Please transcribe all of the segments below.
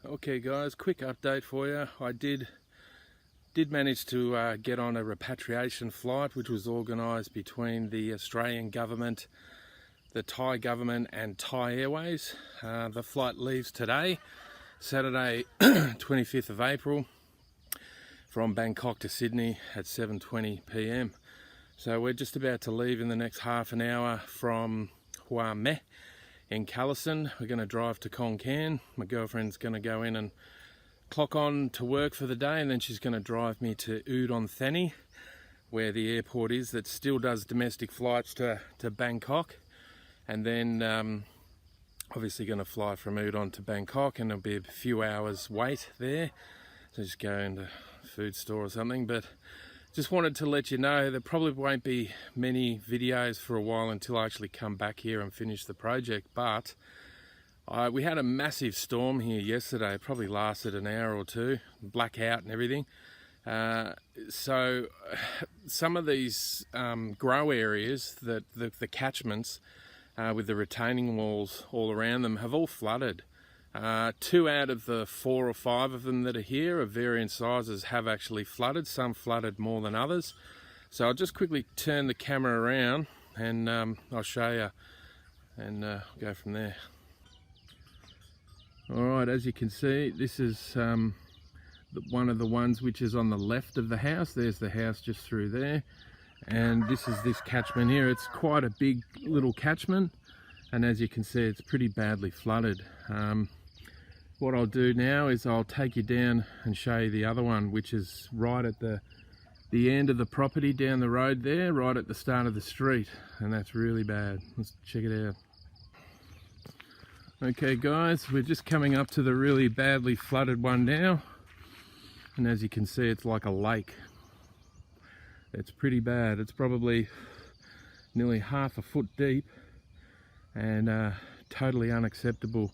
Okay guys, quick update for you. I did manage to get on a repatriation flight which was organised between the Australian government, the Thai government and Thai Airways. The flight leaves today, Saturday 25th of April, from Bangkok to Sydney at 7:20 p.m. So we're just about to leave in the next half an hour from Haui Mek in Kalasin. We're going to drive to Khon Kaen. My girlfriend's going to go in and clock on to work for the day, and then she's going to drive me to Udon Thani, where the airport is that still does domestic flights to Bangkok, and then obviously going to fly from Udon to Bangkok, and there'll be a few hours wait there, so just go into a food store or something. But just wanted to let you know there probably won't be many videos for a while until I actually come back here and finish the project. But we had a massive storm here yesterday. It probably lasted an hour or two, blackout and everything. So some of these grow areas, the catchments with the retaining walls all around them, have all flooded. 2 out of the 4 or 5 of them that are here of varying sizes have actually flooded. Some flooded more than others. So I'll just quickly turn the camera around and I'll show you and go from there. Alright, as you can see, this is one of the ones which is on the left of the house. There's the house just through there, and this is this catchment here. It's quite a big little catchment, and as you can see, it's pretty badly flooded. What I'll do now is I'll take you down and show you the other one, which is right at the end of the property down the road there, right at the start of the street, and that's really bad. Let's check it out. Okay guys, we're just coming up to the really badly flooded one now, and as you can see, it's like a lake. It's pretty bad. It's probably nearly half a foot deep, and totally unacceptable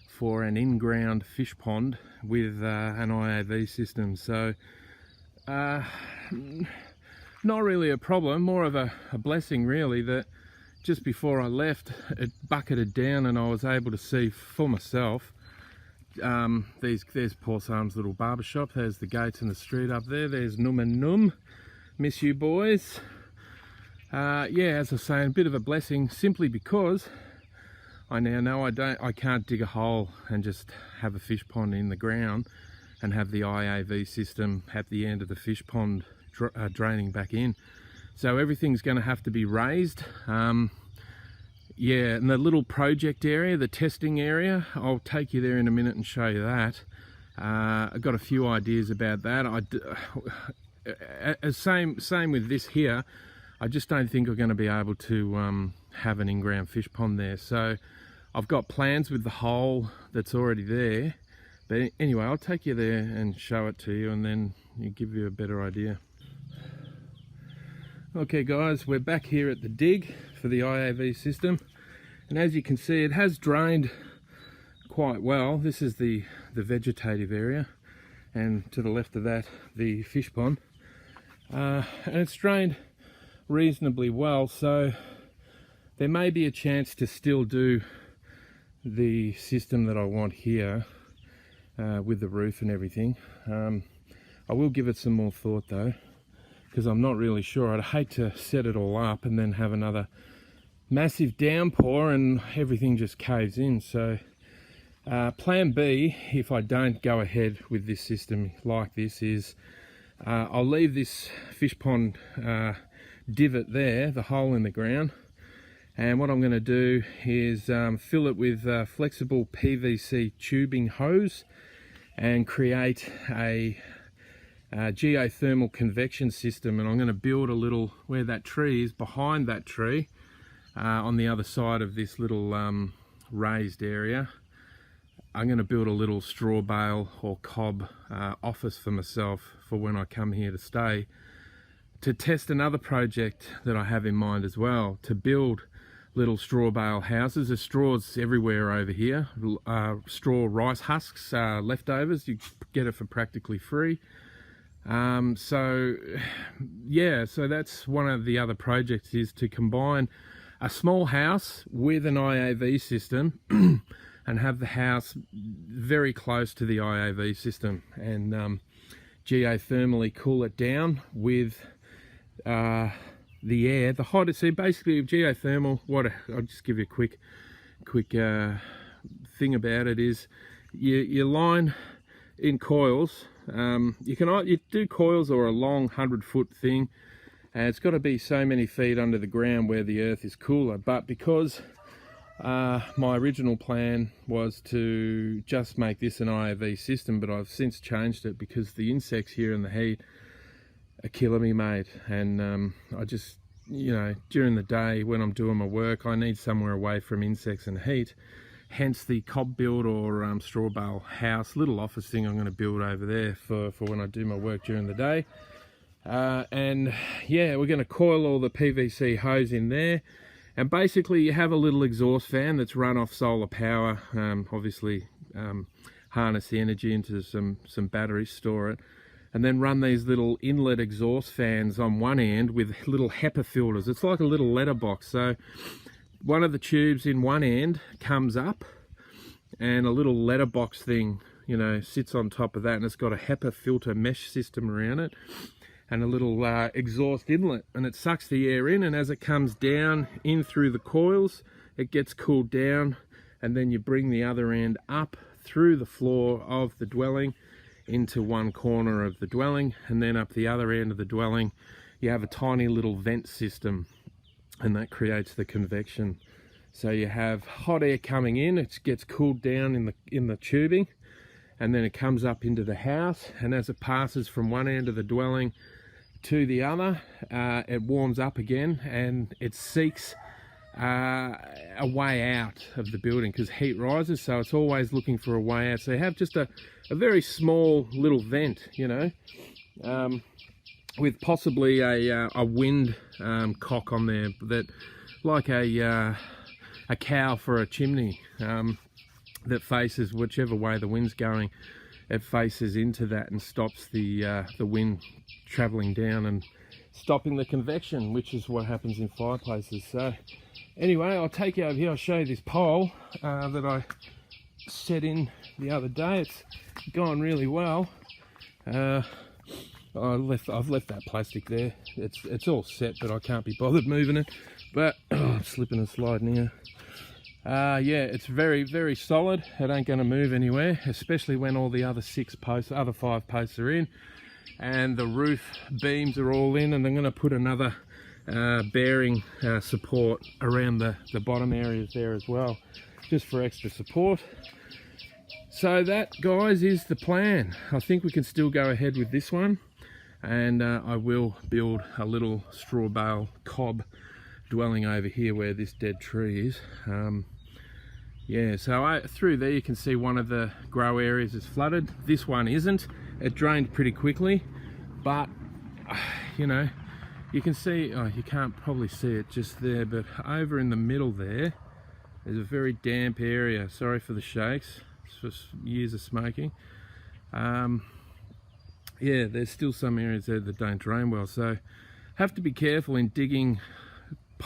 for an in-ground fish pond with an IAV system. So not really a problem, more of a blessing really, that just before I left it bucketed down and I was able to see for myself. There's Paul Sam's little barber shop. There's the gates in the street up there. There's Num and Num. Miss you boys. Yeah, as I was saying, a bit of a blessing simply because I now know I can't dig a hole and just have a fish pond in the ground and have the IAV system at the end of the fish pond draining back in. So everything's going to have to be raised. Yeah, and the little project area, the testing area, I'll take you there in a minute and show you that. I've got a few ideas about that. Same with this here. I just don't think we're going to be able to have an in-ground fish pond there. So I've got plans with the hole that's already there. But anyway, I'll take you there and show it to you, and then give you a better idea. Okay guys, we're back here at the dig for the IAV system, and as you can see, it has drained quite well. This is the vegetative area, and to the left of that, the fish pond. And it's drained reasonably well, so there may be a chance to still do the system that I want here with the roof and everything. I will give it some more thought though, because I'm not really sure. I'd hate to set it all up and then have another massive downpour and everything just caves in. So plan B, if I don't go ahead with this system like this, is I'll leave this fish pond divot there, the hole in the ground, and what I'm going to do is fill it with flexible PVC tubing hose and create a geothermal convection system. And I'm going to build a little, where that tree is, behind that tree, on the other side of this little raised area, I'm going to build a little straw bale or cob office for myself for when I come here to stay, to test another project that I have in mind as well, to build little straw bale houses. There's straws everywhere over here, straw rice husks, leftovers. You get it for practically free. So yeah, so that's one of the other projects, is to combine a small house with an IAV system and have the house very close to the IAV system, and geothermally cool it down with the air, the hot. So basically with geothermal, I'll just give you a quick thing about it is you line in coils. You do coils or a long 100-foot thing, and it's got to be so many feet under the ground where the earth is cooler. But because my original plan was to just make this an IAV system, but I've since changed it because the insects here in the heat are killing me, mate. And I just, during the day when I'm doing my work, I need somewhere away from insects and heat. Hence the cob build or straw bale house, little office thing I'm going to build over there for when I do my work during the day. And yeah, we're going to coil all the PVC hose in there. And basically you have a little exhaust fan that's run off solar power, obviously harness the energy into some batteries, store it, and then run these little inlet exhaust fans on one end with little HEPA filters. It's like a little letterbox. So one of the tubes in one end comes up and a little letterbox thing, sits on top of that, and it's got a HEPA filter mesh system around it and a little exhaust inlet, and it sucks the air in, and as it comes down in through the coils, it gets cooled down, and then you bring the other end up through the floor of the dwelling into one corner of the dwelling, and then up the other end of the dwelling you have a tiny little vent system, and that creates the convection. So you have hot air coming in, it gets cooled down in the tubing, and then it comes up into the house, and as it passes from one end of the dwelling to the other, it warms up again, and it seeks a way out of the building because heat rises, so it's always looking for a way out. So you have just a very small little vent, with possibly a wind cock on there, that like a cow for a chimney, that faces whichever way the wind's going. It faces into that and stops the wind traveling down and stopping the convection, which is what happens in fireplaces. So anyway, I'll take you over here. I'll show you this pole that I set in the other day. It's gone really well. I've left that plastic there. It's all set, but I can't be bothered moving it. But I'm slipping and sliding here. Yeah, it's very, very solid. It ain't going to move anywhere, especially when all the other 5 posts are in, and the roof beams are all in, and I'm going to put another bearing support around the bottom areas there as well, just for extra support. So that, guys, is the plan. I think we can still go ahead with this one, and I will build a little straw bale cob dwelling over here where this dead tree is. Yeah, so through there you can see one of the grow areas is flooded. This one isn't. It drained pretty quickly, but you can see, you can't probably see it just there, but over in the middle there is a very damp area. Sorry for the shakes, it's just years of smoking. Yeah, there's still some areas there that don't drain well, so have to be careful in digging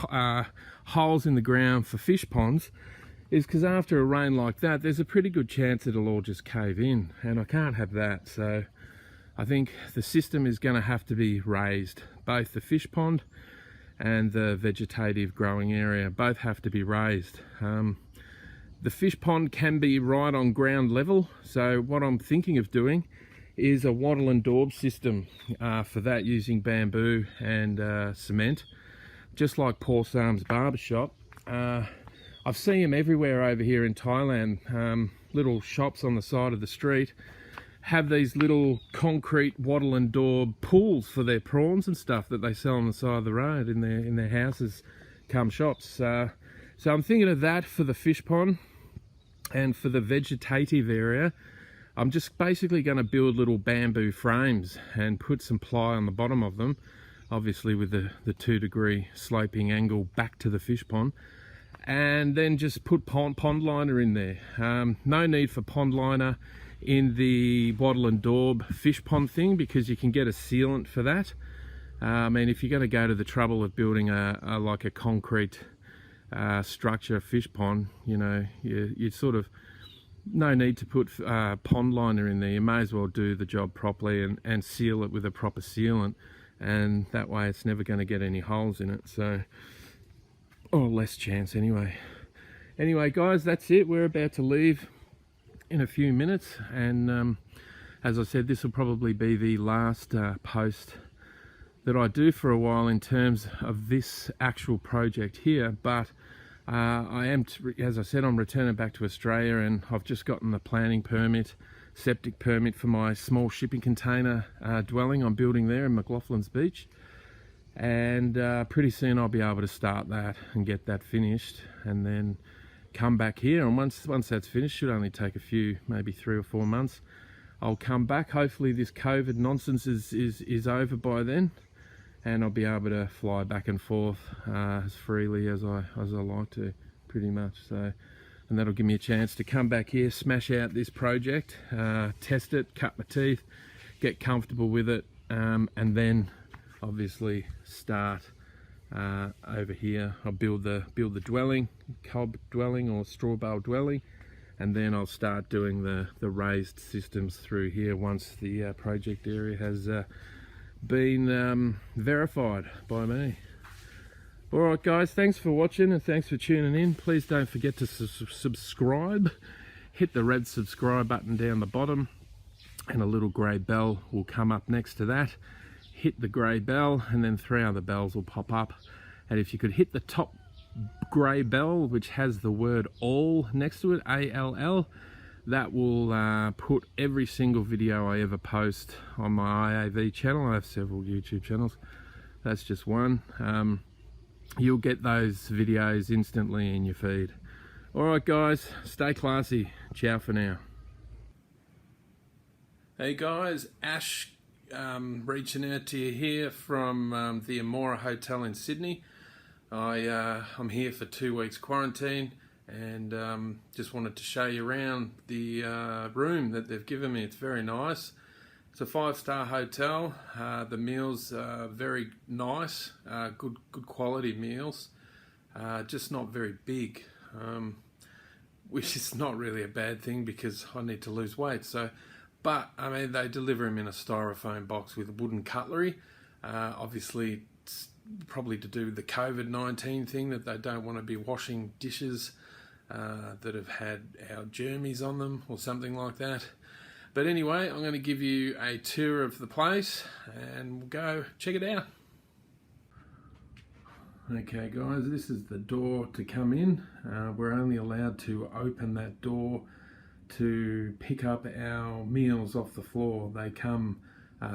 holes in the ground for fish ponds, is because after a rain like that, there's a pretty good chance it'll all just cave in, and I can't have that. So I think the system is going to have to be raised. Both the fish pond and the vegetative growing area both have to be raised. The fish pond can be right on ground level, so what I'm thinking of doing is a wattle and daub system for that, using bamboo and cement, just like Paul Sam's barbershop. I've seen them everywhere over here in Thailand. Little shops on the side of the street have these little concrete wattle and daub pools for their prawns and stuff that they sell on the side of the road in their houses come shops. So I'm thinking of that for the fish pond, and for the vegetative area I'm just basically going to build little bamboo frames and put some ply on the bottom of them, obviously with the 2-degree sloping angle back to the fish pond, and then just put pond liner in there. No need for pond liner in the wattle and daub fish pond thing, because you can get a sealant for that. And if you're going to go to the trouble of building like a concrete structure fish pond, you know, you sort of no need to put pond liner in there. You may as well do the job properly and seal it with a proper sealant, and that way it's never going to get any holes in it, so, or less chance anyway. Anyway guys, that's it. We're about to leave in a few minutes, and as I said, this will probably be the last post that I do for a while in terms of this actual project here, but I am, as I said, I'm returning back to Australia, and I've just gotten the planning permit, septic permit for my small shipping container dwelling I'm building there in McLaughlin's Beach, and pretty soon I'll be able to start that and get that finished, and then come back here. And once that's finished, should only take a few, maybe 3 or 4 months, I'll come back. Hopefully this COVID nonsense is over by then, and I'll be able to fly back and forth as freely as I like to, pretty much. So, and that'll give me a chance to come back here, smash out this project, test it, cut my teeth, get comfortable with it, and then obviously start over here. I'll build the dwelling, cob dwelling or straw bale dwelling, and then I'll start doing the raised systems through here once the project area has been verified by me. Alright guys, thanks for watching and thanks for tuning in. Please don't forget to subscribe. Hit the red subscribe button down the bottom, and a little grey bell will come up next to that. Hit the grey bell, and then 3 other bells will pop up, and if you could hit the top grey bell which has the word all next to it, ALL, that will put every single video I ever post on my IAV channel. I have several YouTube channels, that's just one. You'll get those videos instantly in your feed. Alright guys, stay classy. Ciao for now. Hey guys, Ash reaching out to you here from the Amora Hotel in Sydney. I'm here for 2 weeks quarantine, and just wanted to show you around the room that they've given me. It's very nice. It's a 5-star hotel. The meals are very nice, good quality meals, just not very big, which is not really a bad thing because I need to lose weight. So, but I mean, they deliver them in a styrofoam box with wooden cutlery. Obviously, it's probably to do with the COVID-19 thing, that they don't want to be washing dishes that have had our germies on them or something like that. But anyway, I'm going to give you a tour of the place and we'll go check it out. Okay guys, this is the door to come in. We're only allowed to open that door to pick up our meals off the floor. They come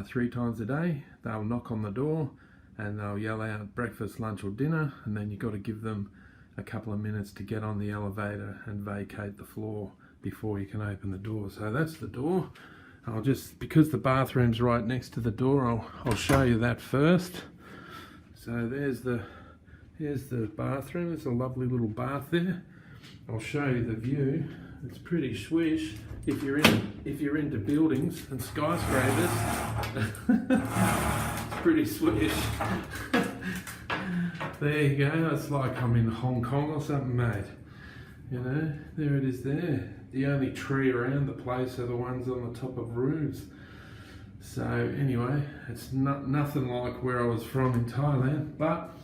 3 times a day. They'll knock on the door and they'll yell out breakfast, lunch or dinner, and then you've got to give them a couple of minutes to get on the elevator and vacate the floor before you can open the door. So that's the door. I'll just, because the bathroom's right next to the door, I'll show you that first. So here's the bathroom. There's a lovely little bath there. I'll show you the view. It's pretty swish if you're into buildings and skyscrapers. It's pretty swish. There you go. It's like I'm in Hong Kong or something, mate. You know, there it is there. The only tree around the place are the ones on the top of roofs. So anyway, it's nothing like where I was from in Thailand, but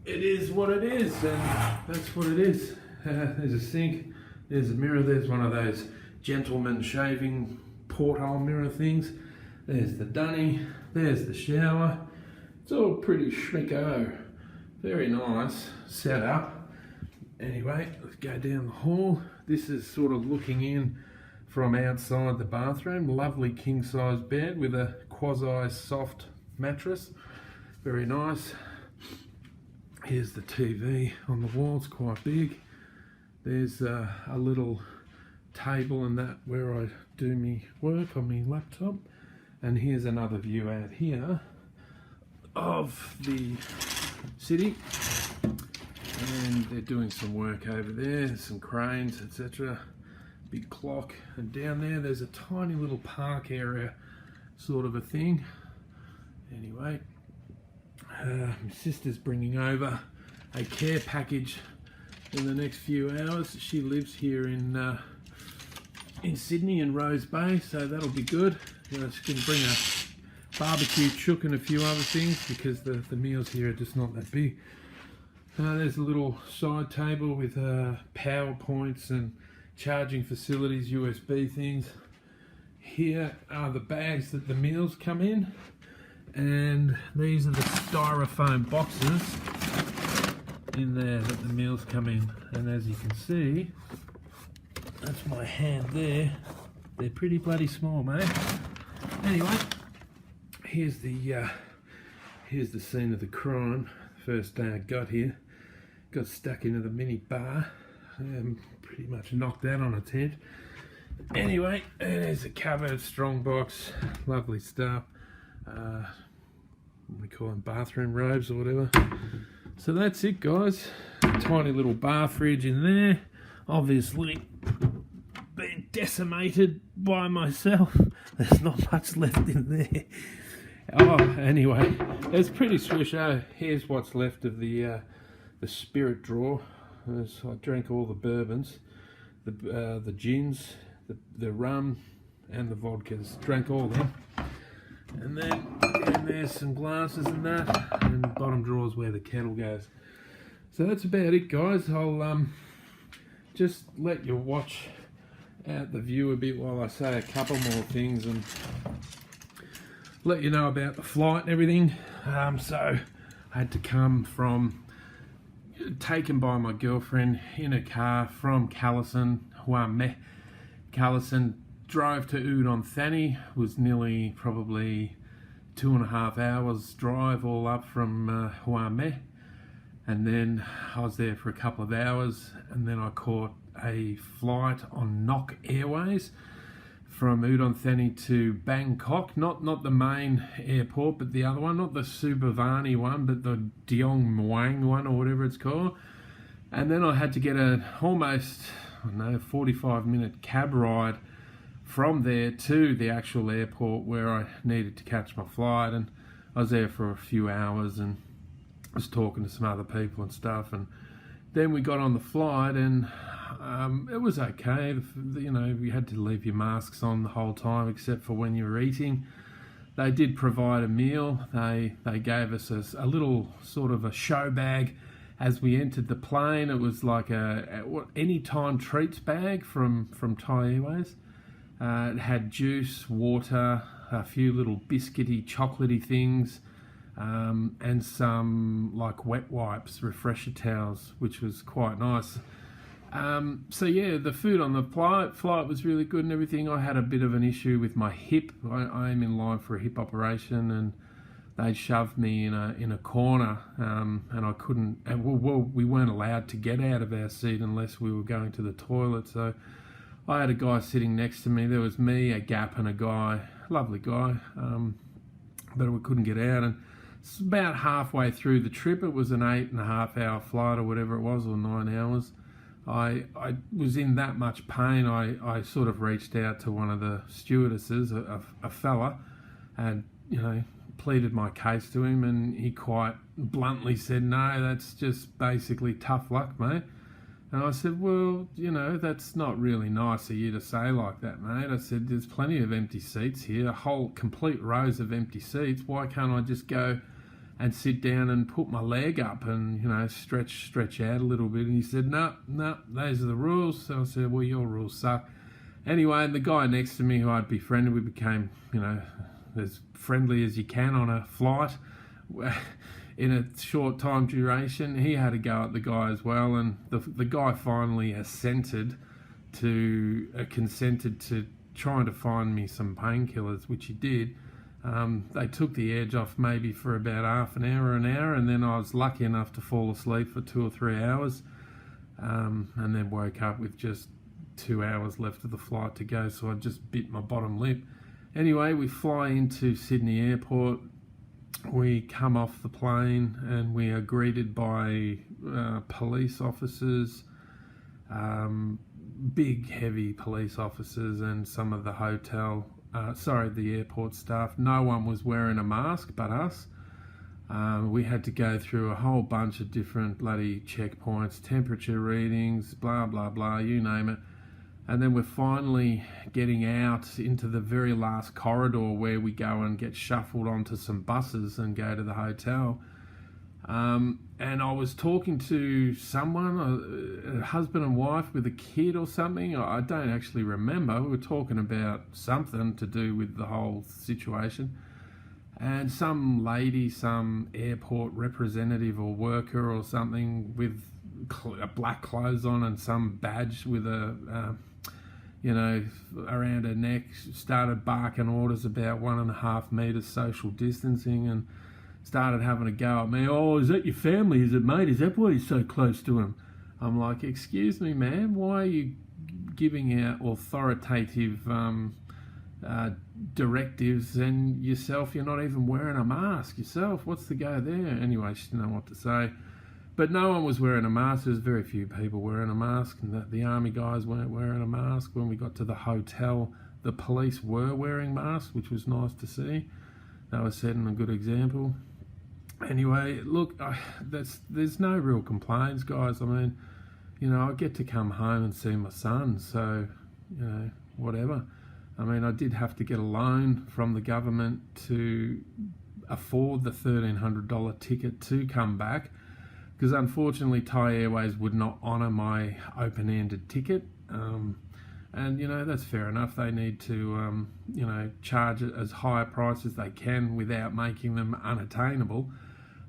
it is what it is, and that's what it is. There's a sink, there's a mirror, there's one of those gentleman shaving porthole mirror things. There's the dunny, there's the shower. It's all pretty schmicko. Very nice setup. Anyway, let's go down the hall. This is sort of looking in from outside the bathroom. Lovely king size bed with a quasi soft mattress. Very nice. Here's the TV on the wall, it's quite big. There's a little table and that where I do my work on my laptop. And here's another view out here of the city. And they're doing some work over there, some cranes, etc. Big clock, and down there's a tiny little park area sort of a thing. Anyway, my sister's bringing over a care package in the next few hours. She lives here in in Sydney in Rose Bay, so that'll be good. You know, just gonna bring a barbecue chook and a few other things because the meals here are just not that big. There's a little side table with power points and charging facilities, USB things. Here are the bags that the meals come in, and these are the styrofoam boxes in there that the meals come in. And as you can see, that's my hand there. They're pretty bloody small, mate. Anyway, here's the scene of the crime. First day I got here, got stuck into the mini bar, pretty much knocked out on its head. Anyway, there's a cupboard, strong box, lovely stuff. We call them bathroom robes or whatever. So that's it, guys. Tiny little bar fridge in there. Obviously been decimated by myself. There's not much left in there. Oh, anyway, it's pretty swish. Here's what's left of the spirit drawer. I drank all the bourbons, the gins, the rum, and the vodkas. Drank all of them. And then there's some glasses and that, and the bottom drawer is where the kettle goes. So that's about it, guys. I'll just let you watch out the view a bit while I say a couple more things and let you know about the flight and everything. So I had to come taken by my girlfriend in a car from Kalasin, Haui Mek, Kalasin, drove to Udon Thani, was nearly probably 2.5 hours drive all up from Haui Mek, and then I was there for a couple of hours, and then I caught a flight on Nok Airways from Udon Thani to Bangkok, not the main airport, but the other one, not the Subavani one, but the Diong Muang one or whatever it's called. And then I had to get a almost 45-minute cab ride from there to the actual airport where I needed to catch my flight, and I was there for a few hours and was talking to some other people and stuff, and then we got on the flight, and it was okay. You know, you had to leave your masks on the whole time except for when you were eating. They did provide a meal. They gave us a little sort of a show bag as we entered the plane. It was like a anytime treats bag from Thai Airways. It had juice, water, a few little biscuity, chocolatey things, and some like wet wipes, refresher towels, which was quite nice. So yeah, the food on the flight was really good and everything. I had a bit of an issue with my hip. I am in line for a hip operation, and they shoved me in a corner, and I couldn't. And we weren't allowed to get out of our seat unless we were going to the toilet. So I had a guy sitting next to me. There was me, a Gap, and a guy, lovely guy, but we couldn't get out. And it's about halfway through the trip. It was an 8.5 hour flight or whatever it was, or 9 hours. I was in that much pain. I sort of reached out to one of the stewardesses, a fella, and pleaded my case to him, and he quite bluntly said, "No, that's just basically tough luck, mate." And I said, "Well, that's not really nice of you to say like that, mate." I said, "There's plenty of empty seats here, a whole complete rows of empty seats. Why can't I just go and sit down and put my leg up and, stretch out a little bit?" And he said, no, those are the rules. So I said, "Well, your rules suck." Anyway, and the guy next to me who I'd befriended, we became, as friendly as you can on a flight in a short time duration. He had a go at the guy as well, and the guy finally consented to trying to find me some painkillers, which he did. They took the edge off maybe for about half an hour, and then I was lucky enough to fall asleep for 2 or 3 hours, and then woke up with just 2 hours left of the flight to go, so I just bit my bottom lip. Anyway, we fly into Sydney Airport. We come off the plane and we are greeted by police officers, big heavy police officers, and some of the the airport staff. No one was wearing a mask but us. We had to go through a whole bunch of different bloody checkpoints, temperature readings, blah blah blah, you name it. And then we're finally getting out into the very last corridor where we go and get shuffled onto some buses and go to the hotel. And I was talking to someone, a husband and wife with a kid or something. I don't actually remember. We were talking about something to do with the whole situation. And some lady, some airport representative or worker or something with black clothes on and some badge with a, around her neck, started barking orders about 1.5 meters social distancing and started having a go at me. Oh, is that your family? Is it, mate? Is that why you're so close to him? I'm like, excuse me, ma'am, why are you giving out authoritative directives and yourself, you're not even wearing a mask yourself? What's the go there? Anyway, she didn't know what to say. But no one was wearing a mask. There was very few people wearing a mask, and the army guys weren't wearing a mask. When we got to the hotel, the police were wearing masks, which was nice to see. They were setting a good example. Anyway, look, there's no real complaints, guys. I mean, I get to come home and see my son, so, whatever. I mean, I did have to get a loan from the government to afford the $1,300 ticket to come back, because unfortunately Thai Airways would not honour my open-ended ticket. And, that's fair enough. They need to, charge it as high a price as they can without making them unattainable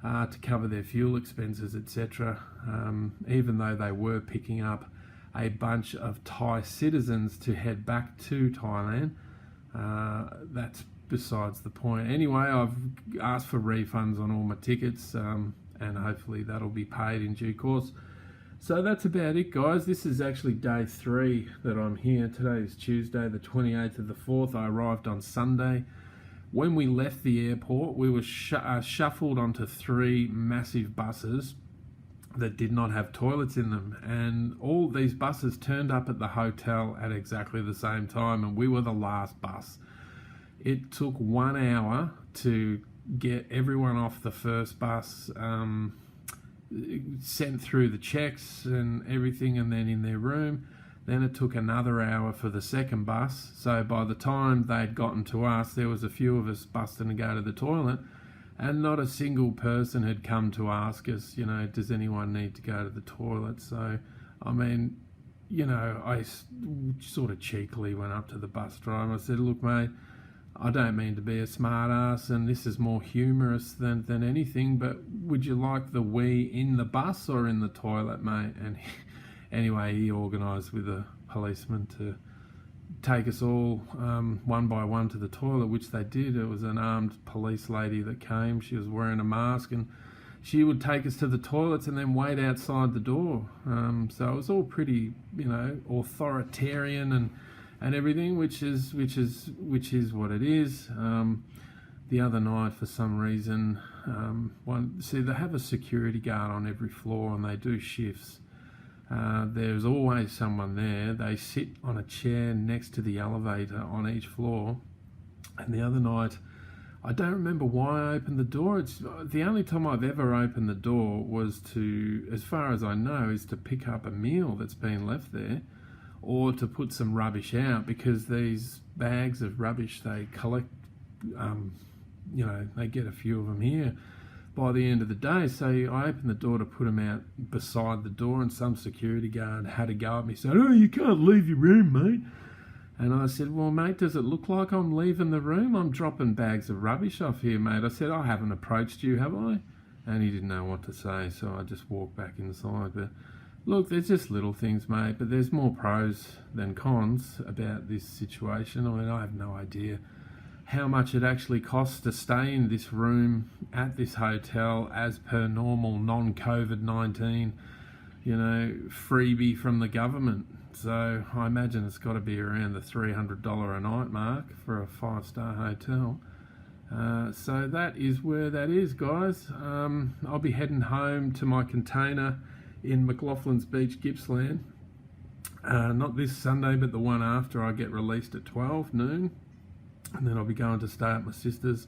to cover their fuel expenses, etc. Even though they were picking up a bunch of Thai citizens to head back to Thailand. That's besides the point. Anyway, I've asked for refunds on all my tickets, and hopefully that'll be paid in due course. So that's about it, guys. This is actually day 3 that I'm here. Today is Tuesday, the 28th of the 4th. I arrived on Sunday. When we left the airport, we were shuffled onto 3 massive buses that did not have toilets in them. And all these buses turned up at the hotel at exactly the same time, and we were the last bus. It took 1 hour to get everyone off the first bus, sent through the checks and everything, and then in their room. Then it took another hour for the second bus. So by the time they'd gotten to us, there was a few of us busting to go to the toilet, and not a single person had come to ask us, does anyone need to go to the toilet? So, I mean, I sort of cheekily went up to the bus driver. I said, look, mate, I don't mean to be a smart ass, and this is more humorous than anything, but would you like the wee in the bus or in the toilet, mate? And anyway, he organised with a policeman to take us all one by one to the toilet, which they did. It was an armed police lady that came. She was wearing a mask, and she would take us to the toilets and then wait outside the door. So it was all pretty, authoritarian and everything, which is what it is. The other night, for some reason, they have a security guard on every floor, and they do shifts. There's always someone there. They sit on a chair next to the elevator on each floor. And the other night, I don't remember why I opened the door. It's the only time I've ever opened the door was to, as far as I know, is to pick up a meal that's been left there, or to put some rubbish out, because these bags of rubbish they collect, they get a few of them here by the end of the day. So I opened the door to put them out beside the door, and some security guard had a go at me, saying, "Oh, you can't leave your room, mate." And I said, "Well, mate, does it look like I'm leaving the room? I'm dropping bags of rubbish off here, mate." I said, "I haven't approached you, have I?" And he didn't know what to say, so I just walked back inside. But look, there's just little things, mate, but there's more pros than cons about this situation. I mean, I have no idea how much it actually costs to stay in this room at this hotel as per normal non-COVID-19, freebie from the government. So I imagine it's got to be around the $300 a night mark for a 5-star hotel. So that is where that is, guys. I'll be heading home to my container in McLaughlin's Beach, Gippsland. Not this Sunday, but the one after. I get released at 12 noon. And then I'll be going to stay at my sister's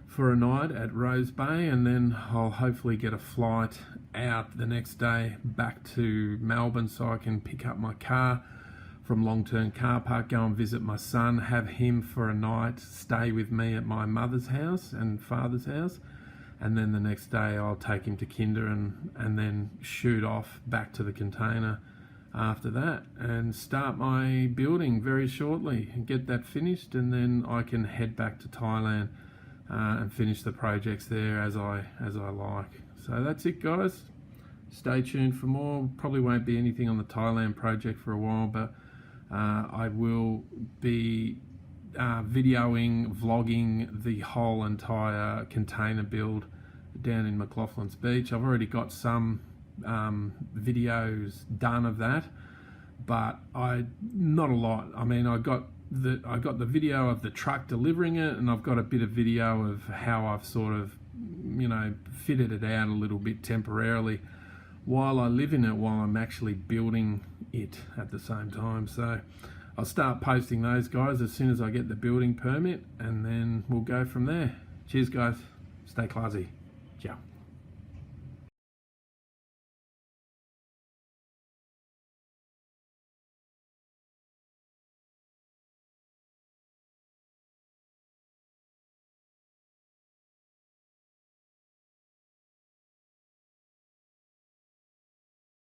for a night at Rose Bay, and then I'll hopefully get a flight out the next day back to Melbourne so I can pick up my car from long-term car park, go and visit my son, have him for a night, stay with me at my mother's house and father's house, and then the next day I'll take him to kinder and then shoot off back to the container after that and start my building very shortly and get that finished, and then I can head back to Thailand and finish the projects there as I like. So that's it, guys. Stay tuned for more. Probably won't be anything on the Thailand project for a while, but I will be videoing, vlogging the whole entire container build down in McLaughlin's Beach. I've already got some videos done of that, but not a lot. I mean, I got the video of the truck delivering it, and I've got a bit of video of how I've sort of, you know, fitted it out a little bit temporarily while I live in it, while I'm actually building it at the same time. So I'll start posting those, guys, as soon as I get the building permit, and then we'll go from there. Cheers, guys. Stay classy. Ciao.